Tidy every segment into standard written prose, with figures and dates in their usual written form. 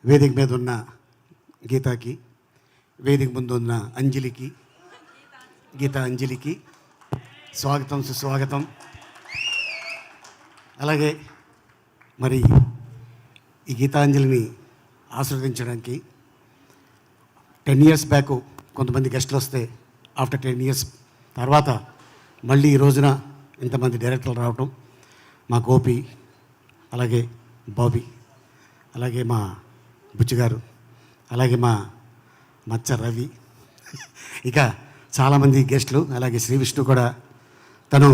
వేదిక మీద ఉన్న గీతాకి, వేదిక ముందు ఉన్న అంజలికి, గీతా అంజలికి స్వాగతం, సుస్వాగతం. అలాగే మరి ఈ గీతాంజలిని ఆస్వాదించడానికి 10 years బ్యాక్ కొంతమంది గెస్టులు వస్తే ఆఫ్టర్ 10 years తర్వాత మళ్ళీ ఈ రోజున ఇంతమంది డైరెక్టర్లు రావటం, మా గోపి, అలాగే బాబీ, అలాగే మా బుచ్చిగారు, అలాగే మా మచ్చ రవి, ఇక చాలామంది గెస్టులు, అలాగే శ్రీ విష్ణు కూడా, తను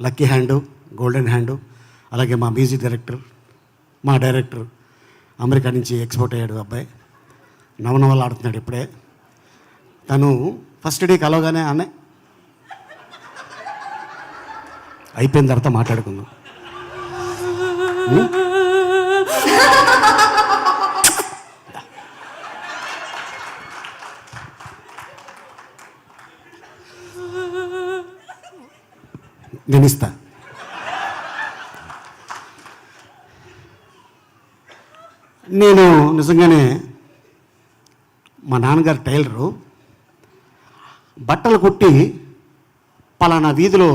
లక్కీ హ్యాండు, గోల్డెన్ హ్యాండు, అలాగే మా మ్యూజిక్ డైరెక్టర్, మా డైరెక్టర్ అమెరికా నుంచి ఎక్స్పోర్ట్ అయ్యాడు అబ్బాయి, నవనవలు ఆడుతున్నాడు ఇప్పుడే. తను ఫస్ట్ డే కలవగానే అనే అయిపోయిన తర్వాత మాట్లాడుకుందాం. నేను ఇస్తా. నేను నిజంగానే మా నాన్నగారు టైలరు, బట్టలు కుట్టి పలానా వీధిలో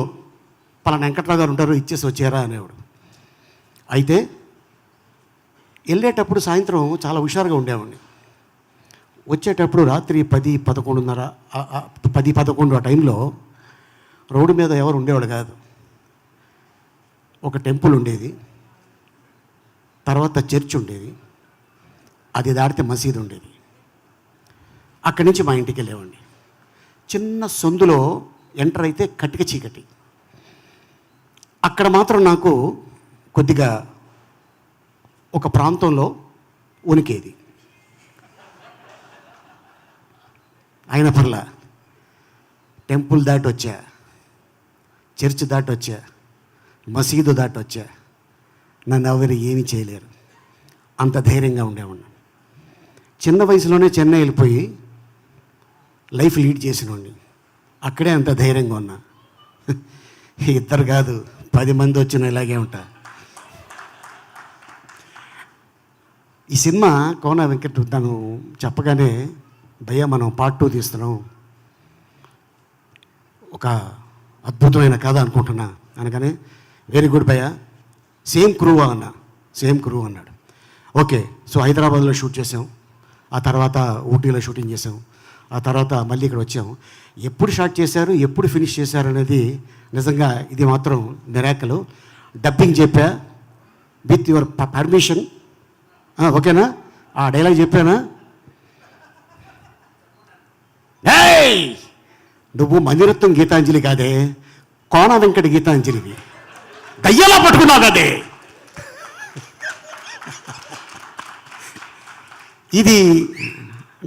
పలానా వెంకట్రావు గారు ఉంటారు, ఇచ్చేసి వచ్చారా అనేవాడు. అయితే వెళ్ళేటప్పుడు సాయంత్రం చాలా హుషారుగా ఉండేవాడిని. వచ్చేటప్పుడు రాత్రి 10, 11:30, 10, 11 ఆ టైంలో రోడ్డు మీద ఎవరు ఉండేవాడు కాదు. ఒక టెంపుల్ ఉండేది, తర్వాత చర్చ్ ఉండేది, అది దాటితే మసీదు ఉండేది. అక్కడి నుంచి మా ఇంటికి వెళ్ళేవాడిని. చిన్న సందులో ఎంటర్ అయితే కటిక చీకటి. అక్కడ మాత్రం నాకు కొద్దిగా ఒక ప్రాంతంలో ఉనికేది. అయిన పర్లా టెంపుల్ దాటి వచ్చా, చర్చ్ దాటి వచ్చా, మసీదు దాటి వచ్చా, నన్ను ఎవరు ఏమీ చేయలేరు, అంత ధైర్యంగా ఉండేవాడిని. చిన్న వయసులోనే చెన్నై వెళ్ళిపోయి లైఫ్ లీడ్ చేసినోడిని. అక్కడే అంత ధైర్యంగా ఉన్నా. ఇద్దరు కాదు 10 మంది వచ్చిన ఇలాగే ఉంటా. ఈ సినిమా కోన వెంకట్ తను చెప్పగానే, భయ్యా మనం పార్ట్ 2 తీస్తున్నాం, ఒక అద్భుతమైన కథ అనుకుంటున్నా అనగానే, వెరీ గుడ్ భయ్యా, సేమ్ క్రూ అన్నా. సేమ్ క్రూ అన్నాడు. ఓకే, సో హైదరాబాద్లో షూట్ చేసాం, ఆ తర్వాత ఊటీలో షూటింగ్ చేసాం, ఆ తర్వాత మళ్ళీ ఇక్కడ వచ్చాం. ఎప్పుడు స్టార్ట్ చేశారు, ఎప్పుడు ఫినిష్ చేశారు అనేది నిజంగా ఇది మాత్రం మిరాకిల్. డబ్బింగ్ చెప్పా విత్ యువర్ పర్మిషన్, ఓకేనా? ఆ డైలాగ్ చెప్పానా? ఏయ్, నువ్వు మణిరత్నం గీతాంజలి కాదే, కోన వెంకట గీతాంజలివి, దయ్యలా పట్టుకున్నావు కదే. ఇది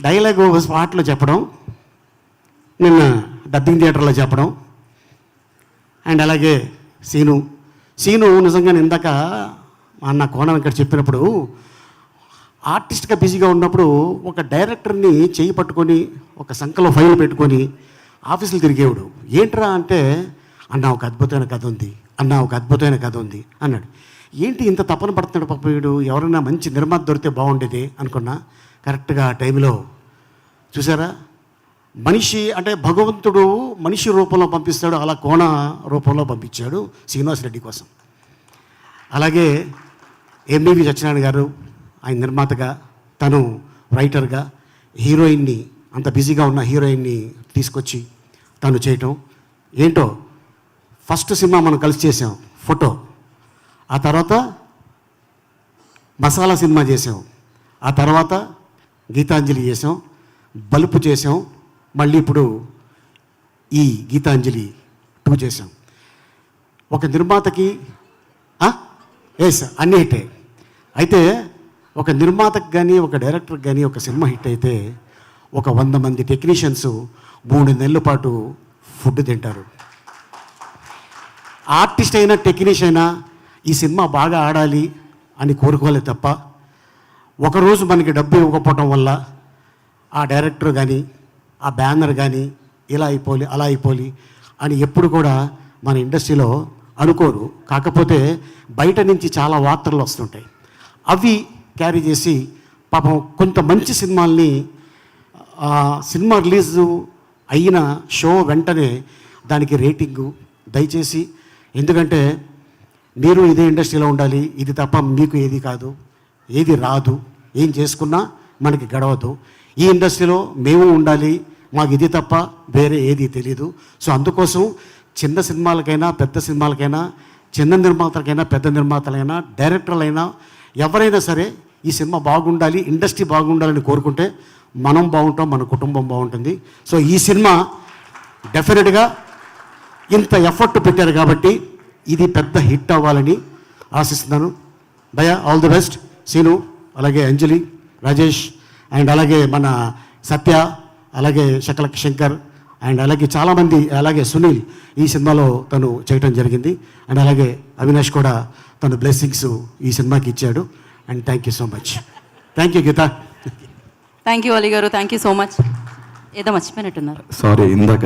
డైలాగ్ స్పాట్లో చెప్పడం, నిన్న డబ్బింగ్ థియేటర్లో చెప్పడం, అండ్ అలాగే సీను నిజంగా ఇందాక అన్న కోణం ఇక్కడ చెప్పినప్పుడు, ఆర్టిస్ట్గా బిజీగా ఉన్నప్పుడు ఒక డైరెక్టర్ని చేయి పట్టుకొని ఒక సంఖలో ఫైల్ పెట్టుకొని ఆఫీసులు తిరిగేవాడు. ఏంట్రా అంటే, అన్న ఒక అద్భుతమైన కథ ఉంది, అన్న ఒక అద్భుతమైన కథ ఉంది అన్నాడు. ఏంటి ఇంత తపన పడుతున్నాడు పాప వీడు, ఎవరైనా మంచి నిర్మాత దొరికితే బాగుండేది అనుకున్నా. కరెక్ట్గా ఆ టైంలో చూసారా, మనిషి అంటే భగవంతుడు మనిషి రూపంలో పంపిస్తాడు, అలా కోణ రూపంలో పంపించాడు శ్రీనివాస్ రెడ్డి కోసం. అలాగే ఎంబీవి సత్యనారాయణ గారు ఆయన నిర్మాతగా, తను రైటర్గా, హీరోయిన్ని, అంత బిజీగా ఉన్న హీరోయిన్ని తీసుకొచ్చి తను చేయటం. ఏంటో ఫస్ట్ సినిమా మనం కలిసి చేసాం ఫోటో, ఆ తర్వాత మసాలా సినిమా చేసాం, ఆ తర్వాత గీతాంజలి చేసాం, బలుపు చేసాం, మళ్ళీ ఇప్పుడు ఈ గీతాంజలి 2 చేసాం. ఒక నిర్మాతకి ఎస్ అన్నీ హిట్టే. అయితే ఒక నిర్మాతకు కానీ, ఒక డైరెక్టర్కి కానీ ఒక సినిమా హిట్ అయితే ఒక 100 మంది టెక్నీషియన్స్ 3 నెలల పాటు ఫుడ్ తింటారు. ఆర్టిస్ట్ అయినా టెక్నీషియన్ అయినా ఈ సినిమా బాగా ఆడాలి అని కోరుకోలేదు తప్ప, ఒకరోజు మనకి డబ్బు ఇవ్వకపోవటం వల్ల ఆ డైరెక్టర్ కానీ, ఆ బ్యానర్ కానీ ఇలా అయిపోలి అలా అయిపోలి అని ఎప్పుడు కూడా మన ఇండస్ట్రీలో అనుకోరు. కాకపోతే బయట నుంచి చాలా వార్తలు వస్తుంటాయి, అవి క్యారీ చేసి పాపం కొంత మంచి సినిమాల్ని సినిమా రిలీజ్ అయిన షో వెంటనే దానికి రేటింగు దయచేసి, ఎందుకంటే మీరు ఇదే ఇండస్ట్రీలో ఉండాలి, ఇది తప్ప మీకు ఏది కాదు, ఏది రాదు, ఏం చేసుకున్నా మనకి గడవదు. ఈ ఇండస్ట్రీలో మేము ఉండాలి, మాకు ఇది తప్ప వేరే ఏది తెలీదు. సో అందుకోసం చిన్న సినిమాలకైనా పెద్ద సినిమాలకైనా, చిన్న నిర్మాతలకైనా పెద్ద నిర్మాతలైనా డైరెక్టర్లైనా ఎవరైనా సరే ఈ సినిమా బాగుండాలి, ఇండస్ట్రీ బాగుండాలని కోరుకుంటే మనం బాగుంటాం, మన కుటుంబం బాగుంటుంది. సో ఈ సినిమా డెఫినెట్గా ఇంత ఎఫర్ట్ పెట్టారు కాబట్టి ఇది పెద్ద హిట్ అవ్వాలని ఆశిస్తున్నాను. భయ, ఆల్ ది బెస్ట్. సీను, అలాగే అంజలి, రాజేష్, అండ్ అలాగే మన సత్య, అలాగే శకలక్ శంకర్, అండ్ అలాగే చాలామంది, అలాగే సునీల్ ఈ సినిమాలో తను చేయటం జరిగింది. అండ్ అలాగే అవినాష్ కూడా తన బ్లెస్సింగ్స్ ఈ సినిమాకి ఇచ్చాడు. And thank you so much. Thank you Geetha. Thank you Ali garu, thank you so much. ఏదో మర్చిపోయినట్టున్నారు. సారీ, ఇందాక